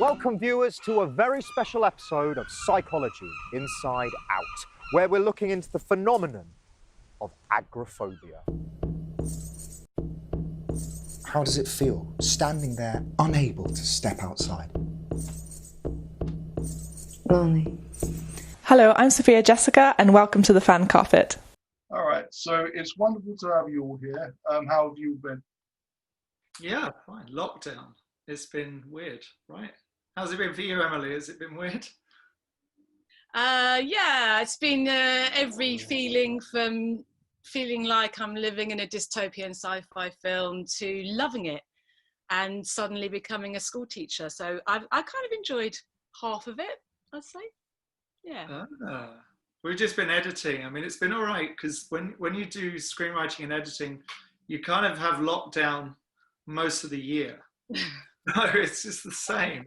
Welcome viewers to a very special episode of Psychology Inside Out, where we're looking into the phenomenon of agoraphobia. How does it feel standing there unable to step outside? Lonely. Hello, I'm Sophia Jessica and welcome to the Fan Carpet. All right, so it's wonderful to have you all here. How have you been? Yeah, fine. Lockdown. It's been weird, right? How's it been for you, Emily? Has it been weird? Yeah, it's been every feeling from feeling like I'm living in a dystopian sci-fi film to loving it and suddenly becoming a school teacher. So I kind of enjoyed half of it, I'd say. Yeah. We've just been editing. I mean, it's been all right because when you do screenwriting and editing, you kind of have lockdown most of the year. No, it's just the same,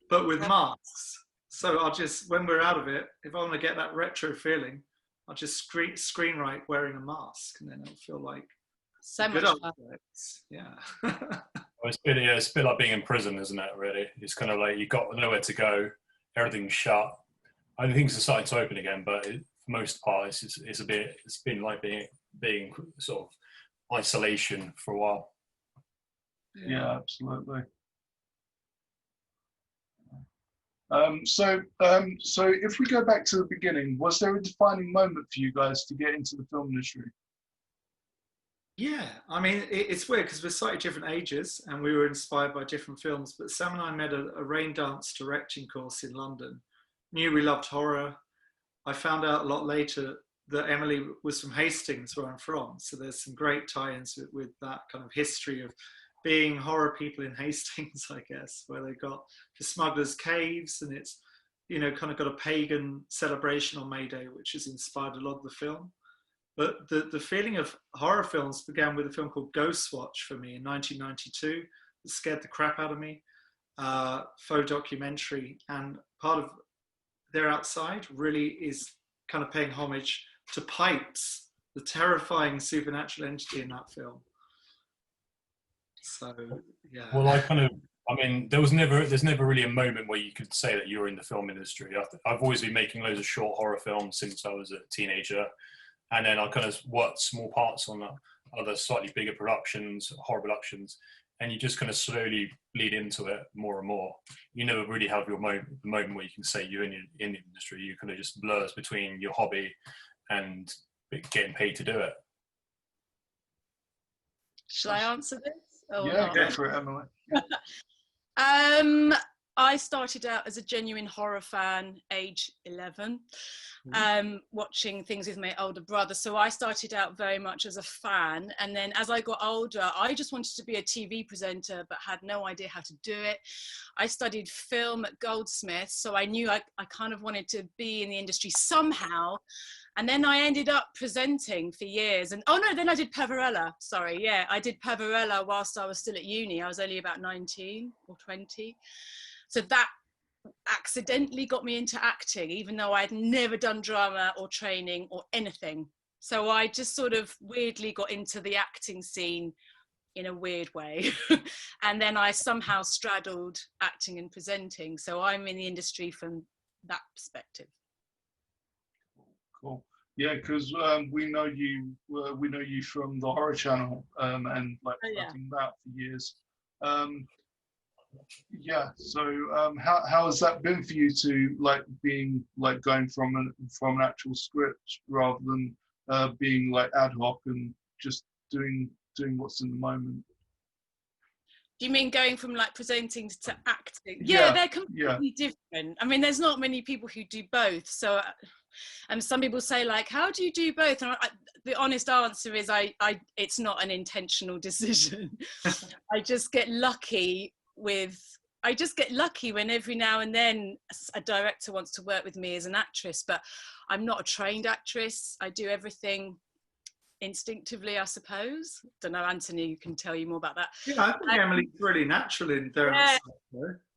but with masks. So I'll just, when we're out of it, if I want to get that retro feeling, I'll just screenwrite wearing a mask, and then it'll feel like so much fun. Yeah. It's a bit like being in prison, isn't it, really? It's kind of like you've got nowhere to go, everything's shut. I think things are starting to open again, but for most part, it's been like being sort of isolation for a while. Yeah, absolutely. So if we go back to the beginning, was there a defining moment for you guys to get into the film industry? Yeah, I mean, it's weird because we're slightly different ages and we were inspired by different films, but Sam and I made a rain dance directing course in London. Knew we loved horror. I found out a lot later that Emily was from Hastings, where I'm from, so there's some great tie-ins with that kind of history of being horror people in Hastings, I guess, where they got the smugglers' caves, and it's, kind of got a pagan celebration on May Day, which has inspired a lot of the film. But the feeling of horror films began with a film called Ghostwatch for me in 1992. It scared the crap out of me. Faux documentary, and part of They're Outside really is kind of paying homage to Pipes, the terrifying supernatural entity in that film. So, yeah. Well, there's never really a moment where you could say that you're in the film industry. I've always been making loads of short horror films since I was a teenager. And then I kind of worked small parts on other slightly bigger productions, horror productions. And you just kind of slowly bleed into it more and more. You never really have the moment where you can say you're in the industry. You kind of just blurs between your hobby and getting paid to do it. Shall I answer this? Yeah, go for it, Emily. I started out as a genuine horror fan, age 11, watching things with my older brother. So I started out very much as a fan. And then as I got older, I just wanted to be a TV presenter, but had no idea how to do it. I studied film at Goldsmiths, so I knew I kind of wanted to be in the industry somehow. And then I ended up presenting for years. And then I did Pavarella. Sorry, yeah, I did Pavarella whilst I was still at uni. I was only about 19 or 20. So that accidentally got me into acting, even though I'd never done drama or training or anything. So I just sort of weirdly got into the acting scene in a weird way. And then I somehow straddled acting and presenting. So I'm in the industry from that perspective. Cool. Yeah, because we know you from the Horror Channel and acting that for years. Yeah. So how has that been for you to going from an actual script rather than being like ad hoc and just doing what's in the moment? Do you mean going from like presenting to acting? Yeah, they're completely different. I mean, there's not many people who do both. So, and some people say like, how do you do both? And the honest answer is it's not an intentional decision. I just get lucky when every now and then a director wants to work with me as an actress, but I'm not a trained actress. I do everything instinctively, I suppose. Don't know, Anthony, you can tell you more about that. Yeah, I think Emily's really natural in there.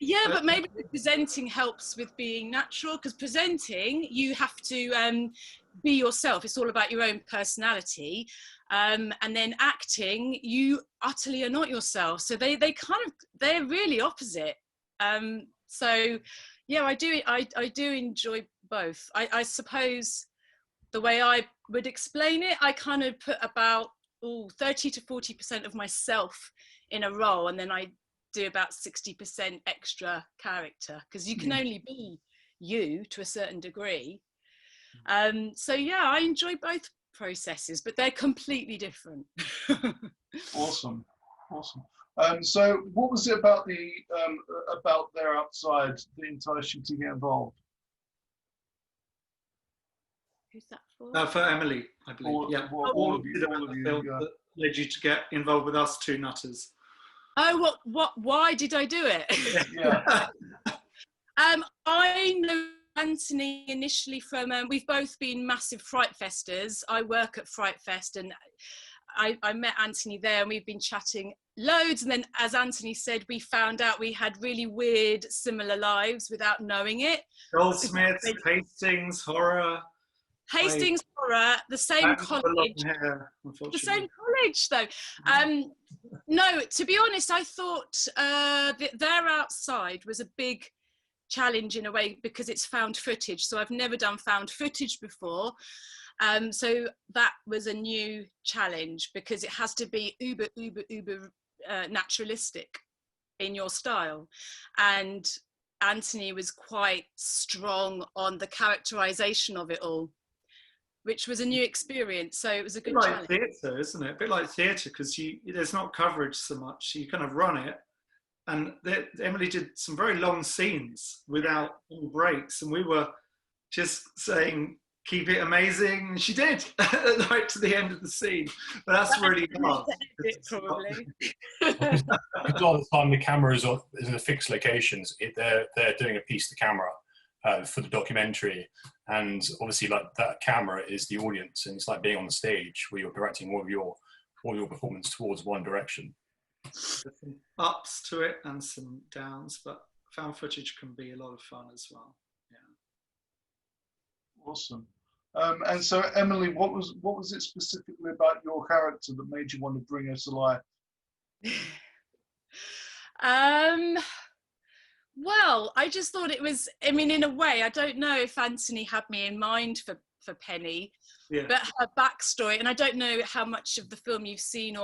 Yeah, but maybe presenting helps with being natural, because presenting, you have to be yourself. It's all about your own personality. And then acting, you utterly are not yourself. So they're really opposite. So yeah, I do enjoy both. I suppose the way I would explain it, I kind of put about 30 to 40% of myself in a role, and then I do about 60% extra character, because you can only be you to a certain degree. So yeah, I enjoy both processes, but they're completely different. Awesome. So what was it about about They're Outside that enticed you to get involved? Who's that for? For Emily, I believe. All of you. That led you to get involved with us two nutters. Oh, why did I do it? Yeah. I know Anthony initially from, we've both been massive FrightFesters. I work at FrightFest, and I met Anthony there, and we've been chatting loads. And then, as Anthony said, we found out we had really weird, similar lives without knowing it. Goldsmiths, Hastings, horror. Hastings horror, the same college. The same college, though. No, to be honest, I thought They're Outside was a big challenge in a way, because it's found footage. So I've never done found footage before. So that was a new challenge, because it has to be uber naturalistic in your style. And Anthony was quite strong on the characterization of it all, which was a new experience. So it was a good challenge. Like theatre, isn't it? A bit like theatre, because there's not coverage so much. You kind of run it. And Emily did some very long scenes without any breaks. And we were just saying, keep it amazing. And she did, right to the end of the scene. But that's really hard. Probably. A lot of the time the camera is in the fixed locations. They're doing a piece to camera for the documentary. And obviously, like, that camera is the audience, and it's like being on the stage where you're directing all of your performance towards one direction. Some ups to it and some downs, but found footage can be a lot of fun as well. Yeah. Awesome. And so, Emily, what was it specifically about your character that made you want to bring her to life? Well, I just thought it was, I mean, in a way, I don't know if Anthony had me in mind for Penny, but her backstory, and I don't know how much of the film you've seen,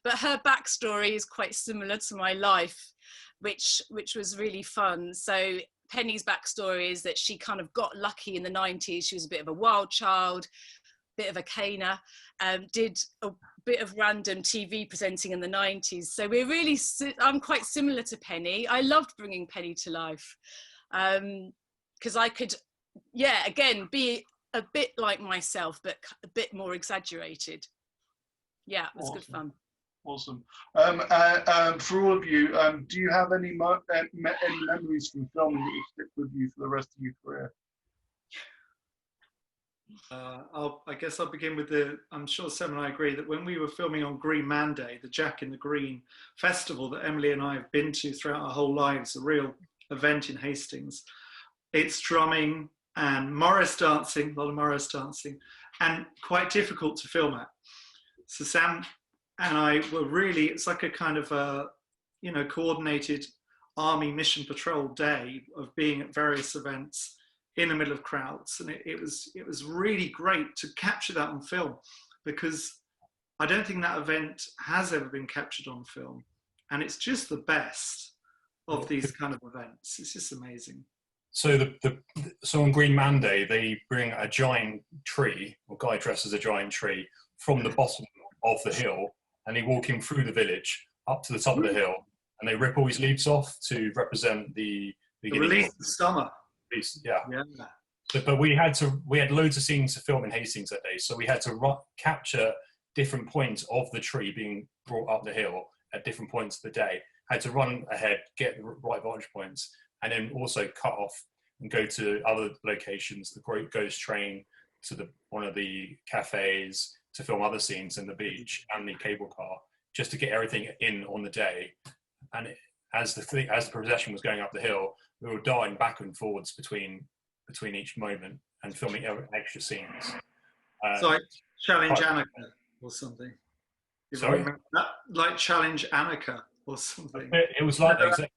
but her backstory is quite similar to my life, which was really fun. So Penny's backstory is that she kind of got lucky in the 90s. She was a bit of a wild child, bit of a caner, did a bit of random TV presenting in the 90s. So I'm quite similar to Penny. I loved bringing Penny to life, because I could, again, be a bit like myself, but a bit more exaggerated. Yeah, it was good fun. Awesome. For all of you, do you have any memories from filming that will stick with you for the rest of your career? I guess I'll begin with I'm sure Sam and I agree that when we were filming on Green Man Day, the Jack in the Green festival that Emily and I have been to throughout our whole lives, a real event in Hastings, it's drumming and Morris dancing, a lot of Morris dancing, and quite difficult to film at. So Sam and I were really, it's like a kind of coordinated army mission patrol day of being at various events in the middle of crowds, and it was really great to capture that on film, because I don't think that event has ever been captured on film, and it's just the best of these kind of events. It's just amazing. So so on Green Man Day, they bring a giant tree, or guy dressed as a giant tree, from the bottom of the hill, and they walk him through the village up to the top of the hill, and they rip all his leaves off to represent the release of the summer. Yeah. But we had loads of scenes to film in Hastings that day, so we had to capture different points of the tree being brought up the hill at different points of the day. Had to run ahead, get the right vantage points, and then also cut off and go to other locations, the Great Ghost Train, to one of the cafes, to film other scenes in the beach and the cable car, just to get everything in on the day. And as the procession was going up the hill, we were darting back and forwards between each moment and filming extra scenes. So like Challenge Annika or something. Sorry? Like Challenge Annika or something. It was like that.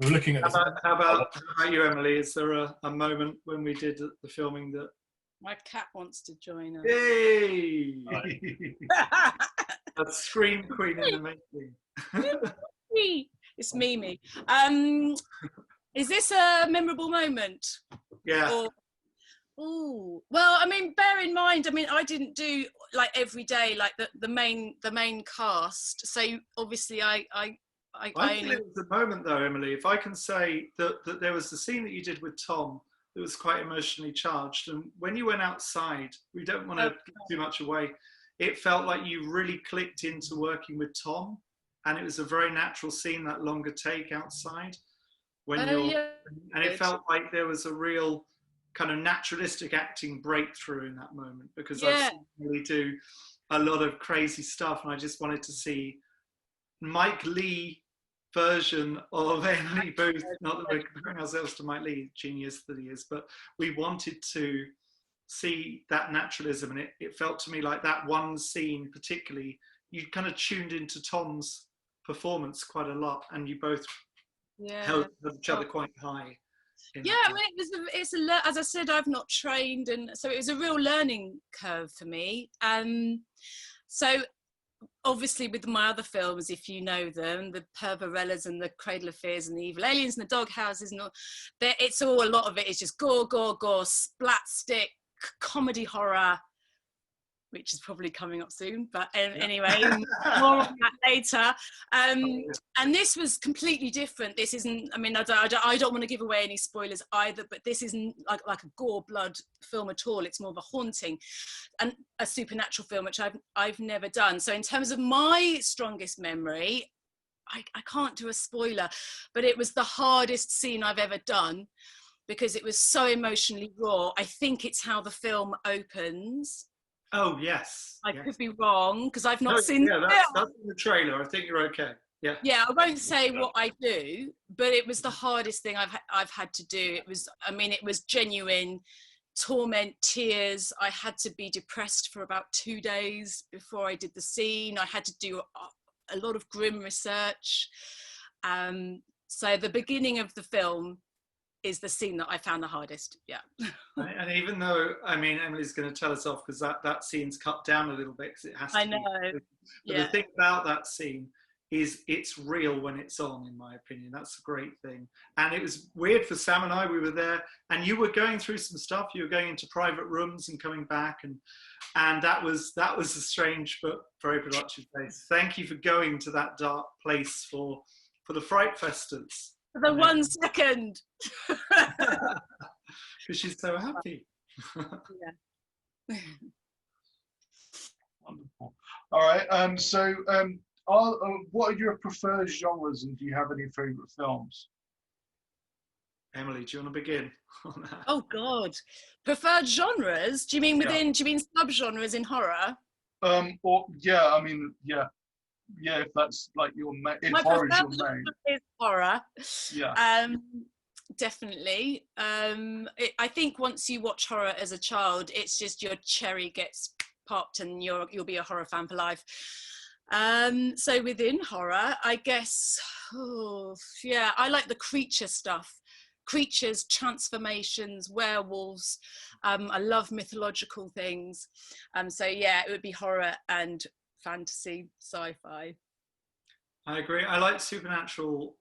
we were looking at this. How about you, Emily? Is there a moment when we did the filming that? My cat wants to join us. Yay! A scream queen in the making. It's Mimi. Is this a memorable moment? Yeah. Oh, well, I mean, bear in mind, I mean, I didn't do like every day, like the main cast. So obviously I think it was a moment though, Emily, if I can say that there was the scene that you did with Tom that was quite emotionally charged. And when you went outside, we don't want to give too much away. It felt like you really clicked into working with Tom, and it was a very natural scene, that longer take outside and it felt like there was a real kind of naturalistic acting breakthrough in that moment, because I've seen Emily do a lot of crazy stuff, and I just wanted to see Mike Lee version of Emily Booth. Not that we're comparing ourselves to Mike Lee, genius that he is, but we wanted to see that naturalism, and it felt to me like that one scene particularly, you kind of tuned into Tom's performance quite a lot, and you both held each other quite high. Yeah, I mean, as I said, I've not trained, and so it was a real learning curve for me. So obviously with my other films, if you know them, the Pervarellas and the Cradle of Fears and the Evil Aliens and the Dog Houses and all, it's all, a lot of it is just gore, splat stick, comedy horror, which is probably coming up soon, but anyway, more on that later. And this was completely different. This isn't, I mean, I don't want to give away any spoilers either, but this isn't like a gore blood film at all. It's more of a haunting and a supernatural film, which I've never done. So in terms of my strongest memory, I can't do a spoiler, but it was the hardest scene I've ever done because it was so emotionally raw. I think it's how the film opens. Oh, yes. I could be wrong because I've not seen the film. That's in the trailer. I think you're okay. Yeah. Yeah, I won't say what I do, but it was the hardest thing I've had to do. It was, I mean, it was genuine torment, tears. I had to be depressed for about 2 days before I did the scene. I had to do a lot of grim research. So the beginning of the film is the scene that I found the hardest. Yeah. And even though, I mean, Emily's going to tell us off because that scene's cut down a little bit because it has to. I know. But the thing about that scene is it's real when it's on, in my opinion. That's a great thing. And it was weird for Sam and I. We were there, and you were going through some stuff. You were going into private rooms and coming back, and that was a strange but very productive place. Thank you for going to that dark place for the FrightFesters. For the 1 second. Because she's so happy. Yeah. Wonderful. All right. So, what are your preferred genres, and do you have any favourite films? Emily, do you want to begin on that? Oh God, preferred genres? Do you mean within? Do you mean subgenres in horror? Or yeah, I mean, yeah. Yeah, if that's like your main, if horror is your main. Is horror. Yeah. Definitely. I think once you watch horror as a child, it's just your cherry gets popped, and you'll be a horror fan for life. So within horror, I guess, I like the creature stuff. Creatures, transformations, werewolves. I love mythological things. So yeah, it would be horror and fantasy, sci-fi. I agree. I like supernatural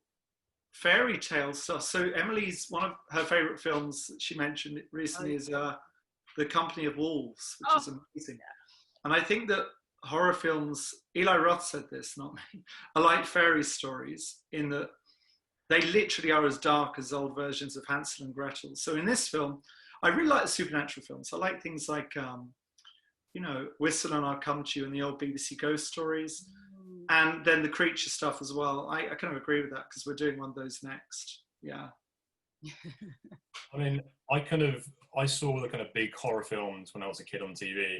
fairy tale stuff. So Emily's, one of her favourite films that she mentioned recently is The Company of Wolves, which is amazing. Yeah. And I think that horror films, Eli Roth said this, not me, are like fairy stories in that they literally are as dark as old versions of Hansel and Gretel. So in this film, I really like the supernatural films. I like things like Whistle and I'll Come to You and the old BBC ghost stories. And then the creature stuff as well. I kind of agree with that because we're doing one of those next. Yeah. I mean, I saw the kind of big horror films when I was a kid on TV.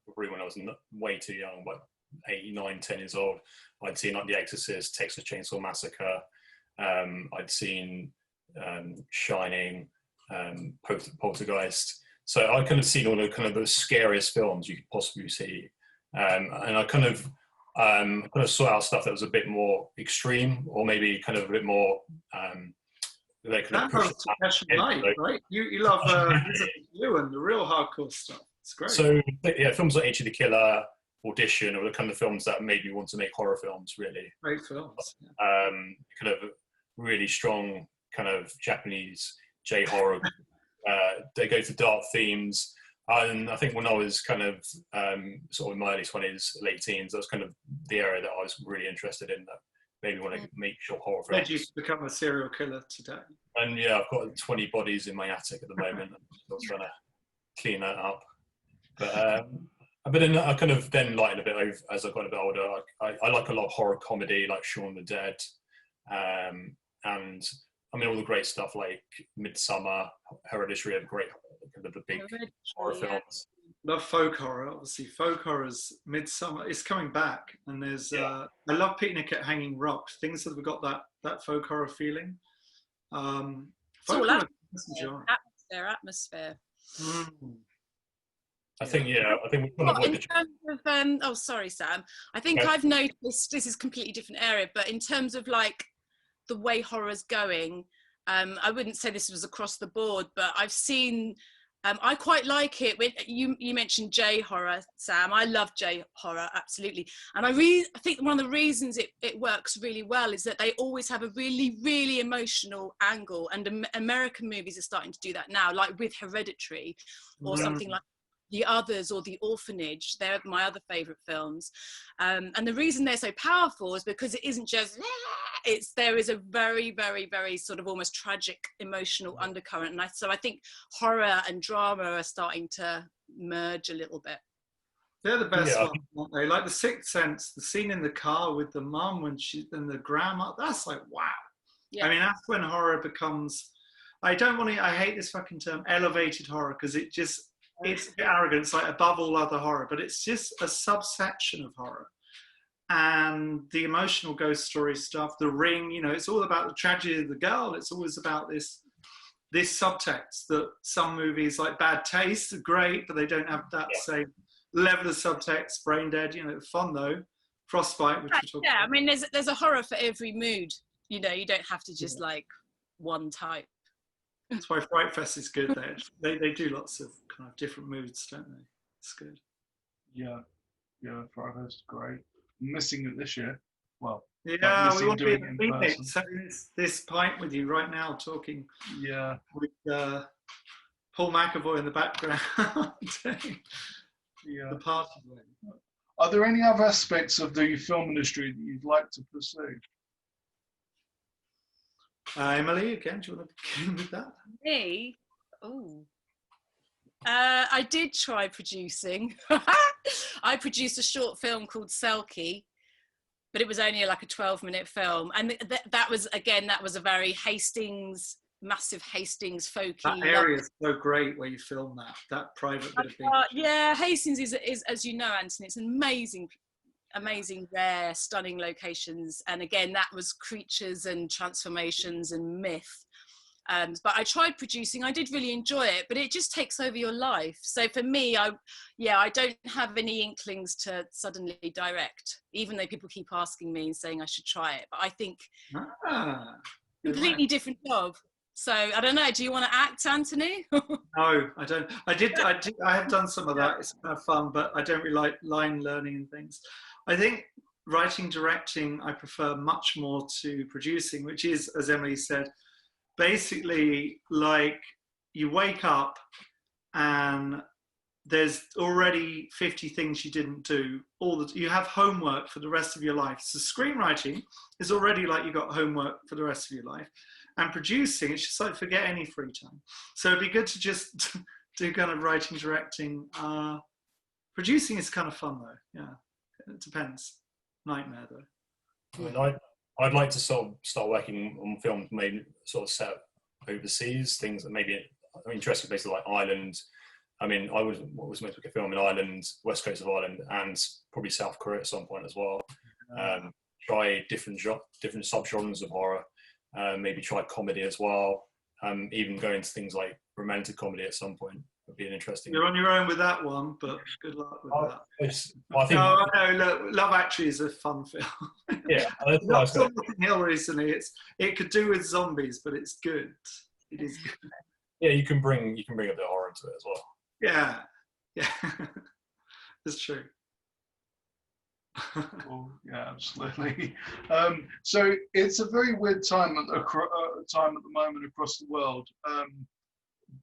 Probably when I was way too young, but 8, 9, 10 years old. I'd seen like The Exorcist, Texas Chainsaw Massacre. I'd seen Shining, Poltergeist. So I kind of seen all the kind of the scariest films you could possibly see. And I kind of kind of sought out stuff that was a bit more extreme, or maybe kind of a bit more. They could have pushed Passion Night, right? You love you and the real hardcore stuff. It's great. So yeah, films like Age of the Killer, Audition, or the kind of films that made me want to make horror films. Really, great films. Kind of really strong, kind of Japanese J horror. They go to dark themes. And I think when I was kind of sort of in my early 20s, late teens, that was kind of the area that I was really interested in, that maybe want to make short horror films. Led you to become a serial killer today. And yeah, I've got 20 bodies in my attic at the moment. I'm trying to clean that up. But then I kind of then lightened a bit over as I got a bit older. I like a lot of horror comedy, like Shaun the Dead. And I mean, all the great stuff like Midsummer, Hereditary, are great, kind of the big horror films. Love folk horror, obviously. Folk horror's Midsummer. It's coming back, and there's. I love Picnic at Hanging Rock. Things that have got that folk horror feeling. It's all atmosphere. I think I think we can avoid in terms of sorry, Sam. I think I've noticed, this is a completely different area, but in terms of like the way horror's going, I wouldn't say this was across the board, but I've seen. I quite like it. You mentioned J horror, Sam. I love J horror, absolutely. And I think one of the reasons it works really well is that they always have a really, really emotional angle. And American movies are starting to do that now, like with Hereditary or something like The Others or The Orphanage. They're my other favourite films. And the reason they're so powerful is because it isn't just... there is a very, very, very sort of almost tragic emotional undercurrent. And so I think horror and drama are starting to merge a little bit. They're the best ones, aren't they? Like The Sixth Sense, the scene in the car with the mum when and the grandma, that's like, wow. Yeah. I mean, that's when horror becomes... I hate this fucking term, elevated horror, because it's arrogant. It's like above all other horror, but it's just a subsection of horror. And the emotional ghost story stuff, The Ring, it's all about the tragedy of the girl. It's always about this subtext that some movies like Bad Taste are great, but they don't have that same level of subtext. Brain Dead, fun though. Frostbite, which we talked about. I mean, there's a horror for every mood. You don't have to just like one type. That's why FrightFest is good. They do lots of kind of different moods, don't they? It's good. Yeah, FrightFest is great. I'm missing it this year. Well, yeah, we want to be in Phoenix. So this pint with you right now, talking. Yeah. With Paul McAvoy in the background. The party. Are there any other aspects of the film industry that you'd like to pursue? Emily, again, do you want to begin with that? Me? Oh. I did try producing. I produced a short film called Selkie, but it was only like a 12-minute film. And that was a very massive Hastings folky. That area is so great where you film that private bit of beach. Yeah, Hastings is, as you know, Anthony, it's an amazing, rare, stunning locations. And again, that was creatures and transformations and myth. But I tried producing. I did really enjoy it, but it just takes over your life. So for me, I don't have any inklings to suddenly direct, even though people keep asking me and saying I should try it. But I think completely different job. So I don't know. Do you want to act, Anthony? No, I don't. I have done some of that. It's kind of fun, but I don't really like line learning and things. I think writing, directing, I prefer much more to producing, which is, as Emily said, basically like you wake up and there's already 50 things you didn't do. You have homework for the rest of your life. So screenwriting is already like you got homework for the rest of your life. And producing, it's just like forget any free time. So it'd be good to just do kind of writing, directing. Producing is kind of fun though. Yeah, it depends. Nightmare though. I mean, I'd like to sort of start working on films maybe sort of set overseas, things that maybe interesting places like Ireland. I mean, I was meant to make a film in Ireland, west coast of Ireland, and probably South Korea at some point as well. Try different subgenres of horror. Maybe try comedy as well. Even go into things like romantic comedy at some point. would be an interesting. You're on your own with that one, but good luck with that. I think. No, I know. Look, Love Actually is a fun film. Yeah, Not Notting Hill recently. It could do with zombies, but it's good. It is good. Yeah, you can bring a bit of horror into it as well. Yeah, yeah, that's true. Oh, yeah, absolutely. So it's a very weird time at the moment across the world.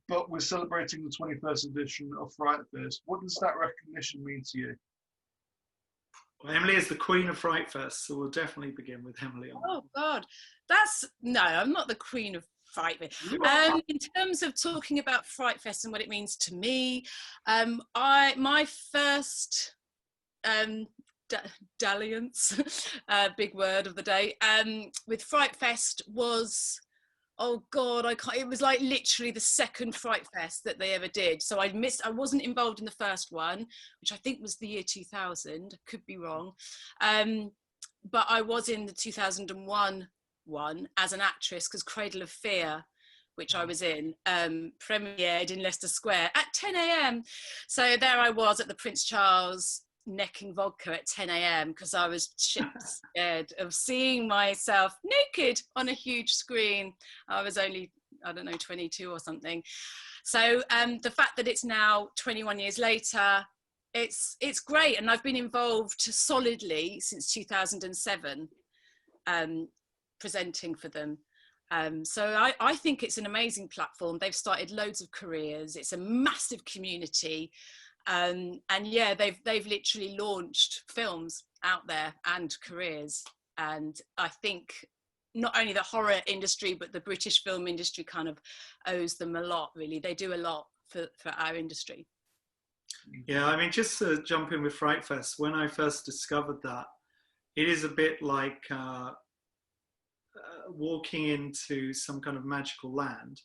But we're celebrating the 21st edition of FrightFest. What does that recognition mean to you? Well, Emily is the queen of FrightFest, so we'll definitely begin with Emily on Oh God, no, I'm not the queen of FrightFest. In terms of talking about FrightFest and what it means to me, my first dalliance, big word of the day, with FrightFest was, oh God, it was like literally the second FrightFest that they ever did. So I wasn't involved in the first one, which I think was the year 2000, could be wrong. But I was in the 2001 one as an actress, because Cradle of Fear, which I was in, premiered in Leicester Square at 10 a.m. So there I was at the Prince Charles, necking vodka at 10 a.m. because I was scared of seeing myself naked on a huge screen. I was only, I don't know, 22 or something. So the fact that it's now 21 years later, it's great. And I've been involved solidly since 2007, presenting for them. So I think it's an amazing platform. They've started loads of careers. It's a massive community. And yeah, they've literally launched films out there and careers. And I think not only the horror industry, but the British film industry kind of owes them a lot, really. They do a lot for our industry. Yeah, I mean, just to jump in with FrightFest, when I first discovered that, it is a bit like walking into some kind of magical land.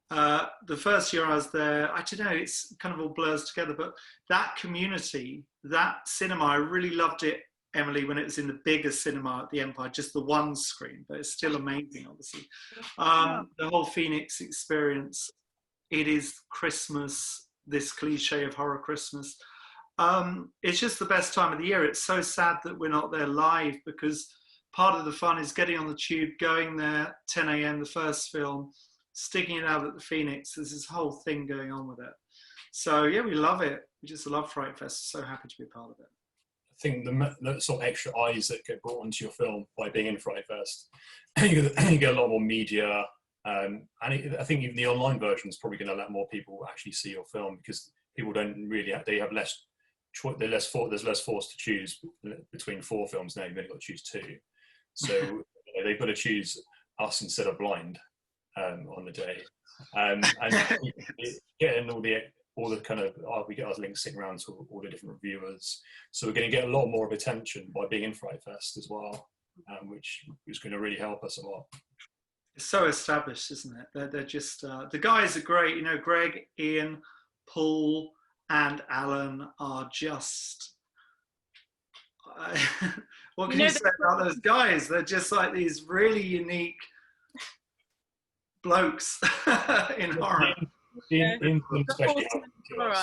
The first year I was there, I don't know, it's kind of all blurs together, but that community, that cinema, I really loved it, Emily, when it was in the bigger cinema at the Empire, just the one screen, but it's still amazing, obviously. The whole Phoenix experience, it is Christmas, this cliche of horror Christmas. It's just the best time of the year. It's so sad that we're not there live, because part of the fun is getting on the tube, going there, 10 a.m, the first film, sticking it out at the Phoenix. There's this whole thing going on with it. So yeah, we love it. We just love FrightFest. So happy to be a part of it. I think the sort of extra eyes that get brought onto your film by being in FrightFest, you get a lot more media. And I think even the online version is probably going to let more people actually see your film, because people don't really they have less there's less force to choose between 4 films now. You've only got to choose 2. So they've got to choose us instead of blind on the day. And getting all the kind of, we get our links sitting around to all the different reviewers. So we're going to get a lot more of attention by being in FrightFest as well, which is going to really help us a lot. It's so established, isn't it? They're just, the guys are great. You know, Greg, Ian, Paul, and Alan are just, what can you say about those guys? They're just like these really unique blokes in horror. Especially horror,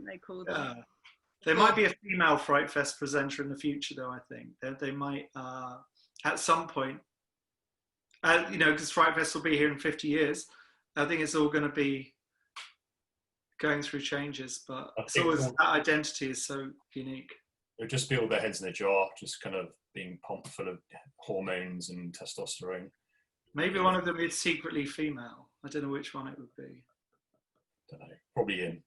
they call them. Yeah. There might be a female FrightFest presenter in the future, though. I think they might at some point. You know, because FrightFest will be here in 50 years. I think it's all going to be going through changes, but it's always, that identity is so unique. It'll just be all their heads in a jar, just kind of being pumped full of hormones and testosterone. Maybe one of them is secretly female. I don't know which one it would be. Don't know. Probably Ian.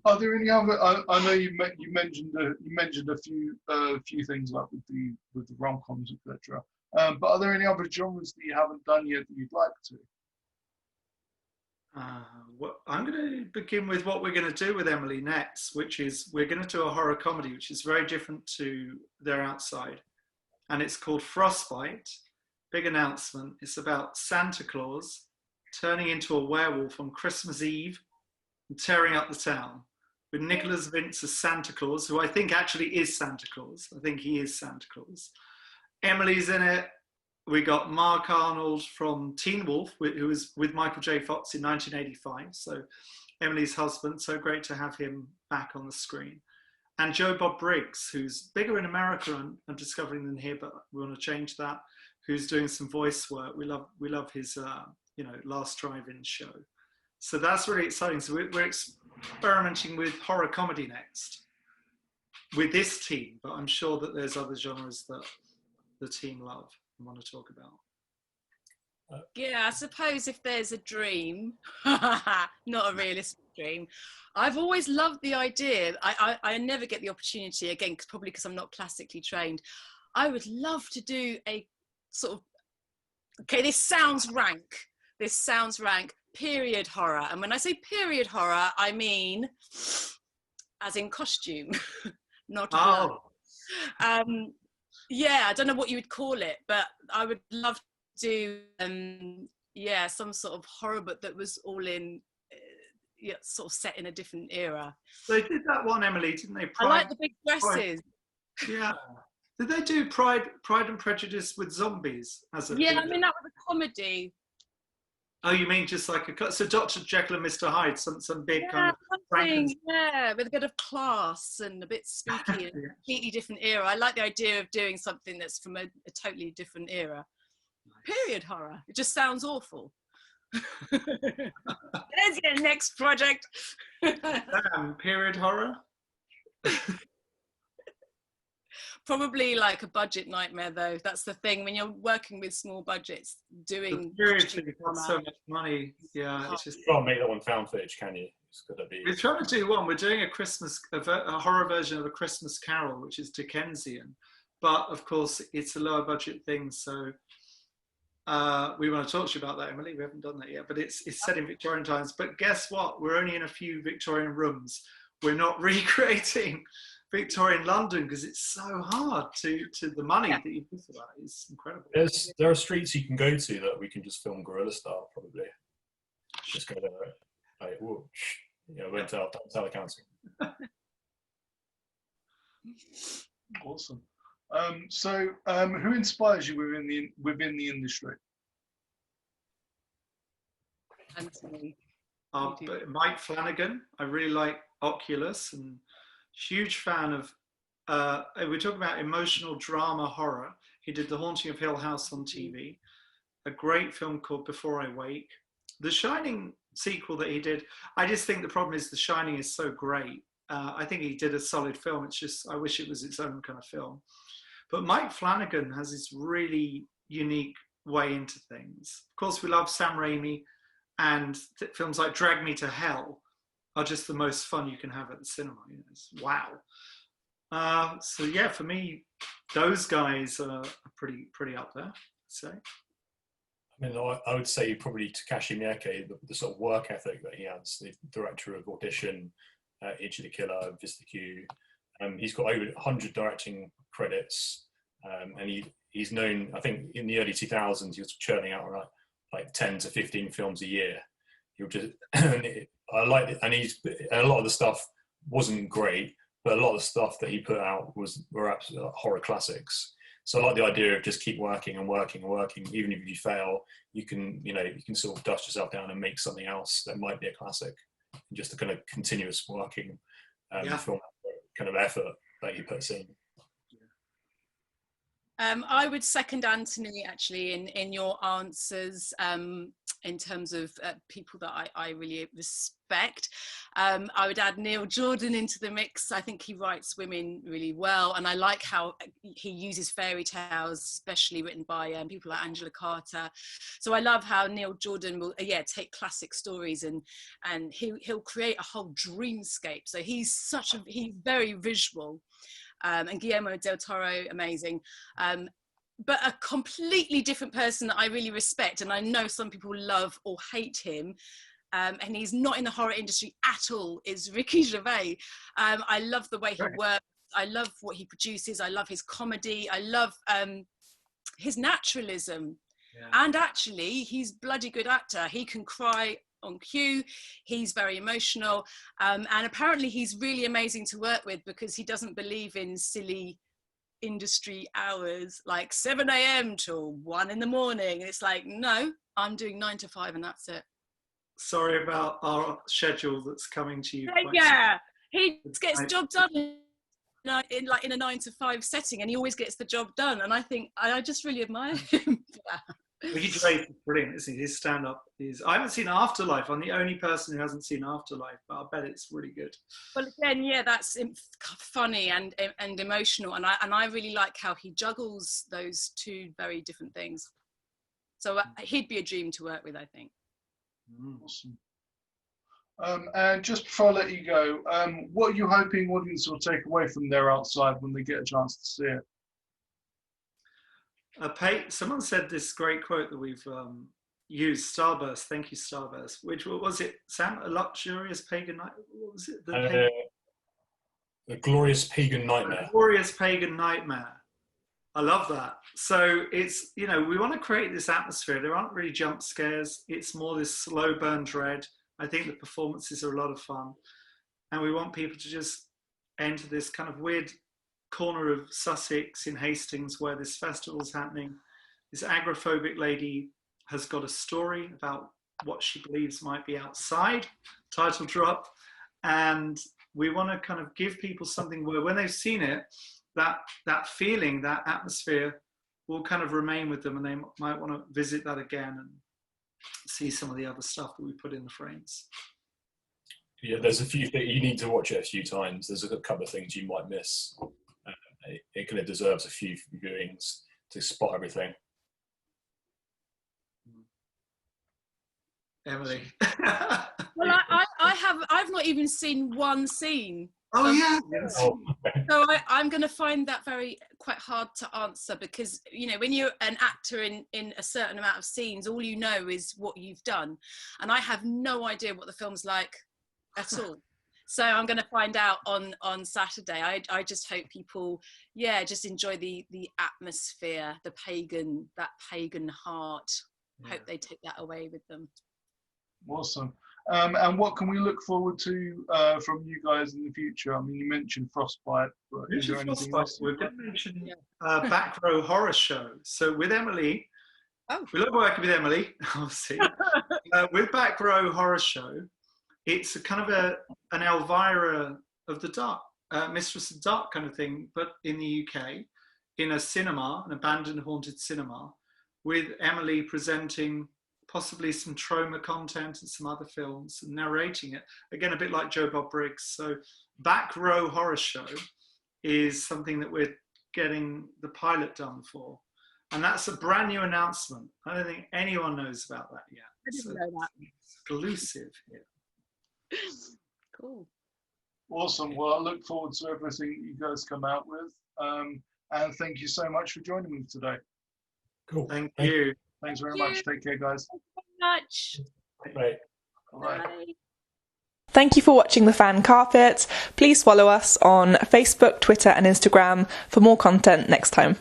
Are there any other? I know you mentioned a few things like with the rom-coms, etc. But are there any other genres that you haven't done yet that you'd like to? I'm going to begin with what we're going to do with Emily next, which is we're going to do a horror comedy, which is very different to They're Outside, and it's called Frostbite. Big announcement. It's about Santa Claus turning into a werewolf on Christmas Eve and tearing up the town, with Nicholas Vince as Santa Claus, who I think actually is Santa Claus. I think he is Santa Claus. Emily's in it. We got Marc Arnold from Teen Wolf, who was with Michael J. Fox in 1985. So Emily's husband. So great to have him back on the screen. And Joe Bob Briggs, who's bigger in America, I'm discovering than here, but we want to change that. Who's doing some voice work. We love his Last Drive-In show. So that's really exciting. So we're experimenting with horror comedy next with this team, but I'm sure that there's other genres that the team love and want to talk about. Yeah, I suppose if there's a dream, not a realistic dream, I've always loved the idea. I never get the opportunity, again, probably because I'm not classically trained. I would love to do a sort of, okay, this sounds rank, period horror. And when I say period horror, I mean as in costume, not blood. Yeah, I don't know what you would call it, but I would love to do some sort of horror, but that was all in sort of set in a different era. They did that one, Emily, didn't they? I like the big dresses. Yeah. Did they do Pride and Prejudice with zombies as a I mean, that was a comedy. Oh, you mean just like so Dr. Jekyll and Mr. Hyde, some big kind of Frankenstein. Yeah, with a bit of class and a bit spooky, and a completely different era. I like the idea of doing something that's from a totally different era. Nice. Period horror. It just sounds awful. There's your next project. Period horror? Probably like a budget nightmare, though. That's the thing when you're working with small budgets, doing. Seriously, you've got so much money. Yeah, it's just. You can't make that one found footage, can you? It's got to be. We're trying to do one. We're doing a horror version of A Christmas Carol, which is Dickensian, but of course it's a lower budget thing. So we want to talk to you about that, Emily. We haven't done that yet, but it's set in Victorian times. But guess what? We're only in a few Victorian rooms. We're not recreating Victorian London because it's so hard to the money that you put for that is incredible. There are streets you can go to that we can just film guerrilla style, probably. Just go there, like, whoa, don't tell the council. Awesome. So who inspires you within the industry? Anthony. Mike Flanagan. I really like Oculus and huge fan of, we're talking about emotional drama horror. He did The Haunting of Hill House on TV, a great film called Before I Wake. The Shining sequel that he did, I just think the problem is The Shining is so great. I think he did a solid film. It's just, I wish it was its own kind of film. But Mike Flanagan has this really unique way into things. Of course, we love Sam Raimi, and films like Drag Me to Hell are just the most fun you can have at the cinema. Wow. So yeah, for me, those guys are pretty up there, I'd say. I mean, I would say probably Takashi Miike, the sort of work ethic that he has, the director of Audition, Itchy the Killer, Vista Q. He's got over 100 directing credits, and he's known, I think in the early 2000s, he was churning out like 10 to 15 films a year. He'll just, I like it, and a lot of the stuff wasn't great, but a lot of the stuff that he put out were absolute horror classics. So I like the idea of just keep working and working and working. Even if you fail, you can sort of dust yourself down and make something else that might be a classic. Just a kind of continuous working film kind of effort that he puts in. I would second Anthony actually in your answers in terms of people that I really respect. I would add Neil Jordan into the mix. I think he writes women really well, and I like how he uses fairy tales, especially written by people like Angela Carter. So I love how Neil Jordan will take classic stories and he'll create a whole dreamscape. So he's very visual. And Guillermo del Toro, amazing. But a completely different person that I really respect, and I know some people love or hate him, and he's not in the horror industry at all, is Ricky Gervais. I love the way he works. I love what he produces. I love his comedy. I love his naturalism. Yeah. And actually, he's a bloody good actor. He can cry on cue. He's very emotional, and apparently he's really amazing to work with because he doesn't believe in silly industry hours, like 7 a.m. till 1 in the morning. And it's like, no, I'm doing 9 to 5 and that's it. Sorry about our schedule that's coming to you. Yeah, he gets the job done in a 9 to 5 setting, and he always gets the job done. And I think I just really admire him for that. He's brilliant, isn't he? His stand-up is. I haven't seen Afterlife. I'm the only person who hasn't seen Afterlife, but I bet it's really good. Well, again, yeah, that's funny and emotional, and I really like how he juggles those two very different things. So he'd be a dream to work with, I think. Awesome. And just before I let you go, what are you hoping audience will take away from their outside when they get a chance to see it? Someone said this great quote that we've used, Starburst, thank you Starburst, which, what was it, Sam? A luxurious pagan night? What was it? The glorious pagan nightmare. A glorious pagan nightmare. I love that. So it's, you know, we want to create this atmosphere. There aren't really jump scares. It's more this slow burn dread. I think the performances are a lot of fun. And we want people to just enter this kind of weird corner of Sussex in Hastings where this festival is happening. This agoraphobic lady has got a story about what she believes might be outside, title drop, and we want to kind of give people something where when they've seen it, that feeling, that atmosphere will kind of remain with them, and they might want to visit that again and see some of the other stuff that we put in the frames. Yeah, there's a few things you need to watch it a few times. There's a couple of things you might miss. It kind of deserves a few viewings to spot everything. Emily. Well, I've not even seen one scene. Oh yeah. Oh, So I'm going to find that quite hard to answer, because, you know, when you're an actor in a certain amount of scenes, all you know is what you've done, and I have no idea what the film's like at all. So I'm going to find out on Saturday. I just hope people, just enjoy the atmosphere, that pagan heart. Hope they take that away with them. Awesome. And what can we look forward to from you guys in the future? I mean, you mentioned Frostbite, but is there anything else? We've mentioned Back Row Horror Show. So with Emily, we love working with Emily, obviously. With Back Row Horror Show, it's a kind of an Elvira of the dark, Mistress of Dark kind of thing, but in the UK, in a cinema, an abandoned haunted cinema, with Emily presenting possibly some trauma content and some other films and narrating it. Again, a bit like Joe Bob Briggs. So Back Row Horror Show is something that we're getting the pilot done for. And that's a brand new announcement. I don't think anyone knows about that yet. I didn't know that. It's exclusive here. Cool. Awesome. Well, I look forward to everything you guys come out with. And thank you so much for joining me today. cool. Thank you. Thanks very much. Take care, guys. Much. Right. Bye. Bye. Thank you for watching The Fan Carpet. Please follow us on Facebook, Twitter and Instagram for more content next time.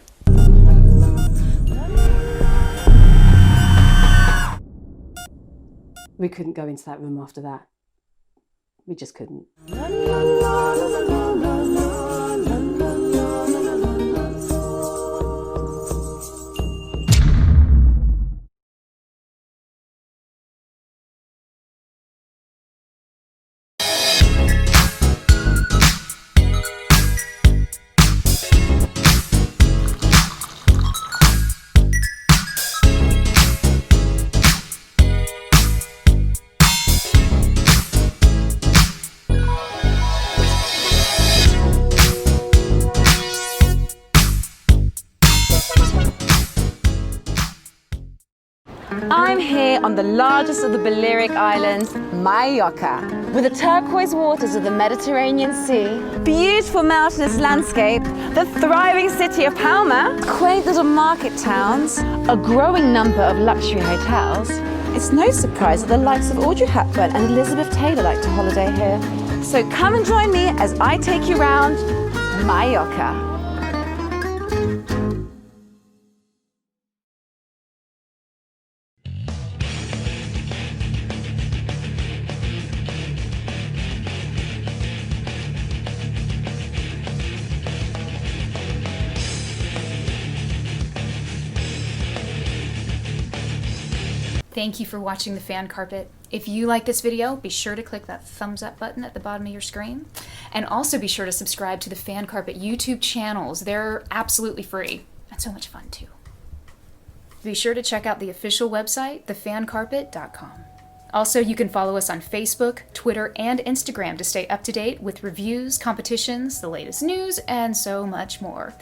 We couldn't go into that room after that. We just couldn't. I'm here on the largest of the Balearic Islands, Mallorca. With the turquoise waters of the Mediterranean Sea, beautiful mountainous landscape, the thriving city of Palma, quaint little market towns, a growing number of luxury hotels, it's no surprise that the likes of Audrey Hepburn and Elizabeth Taylor like to holiday here. So come and join me as I take you round Mallorca. thank you for watching The Fan Carpet. If you like this video, be sure to click that thumbs up button at the bottom of your screen. And also be sure to subscribe to the Fan Carpet YouTube channels. They're absolutely free and so much fun too. Be sure to check out the official website, thefancarpet.com. Also, you can follow us on Facebook, Twitter, and Instagram to stay up to date with reviews, competitions, the latest news, and so much more.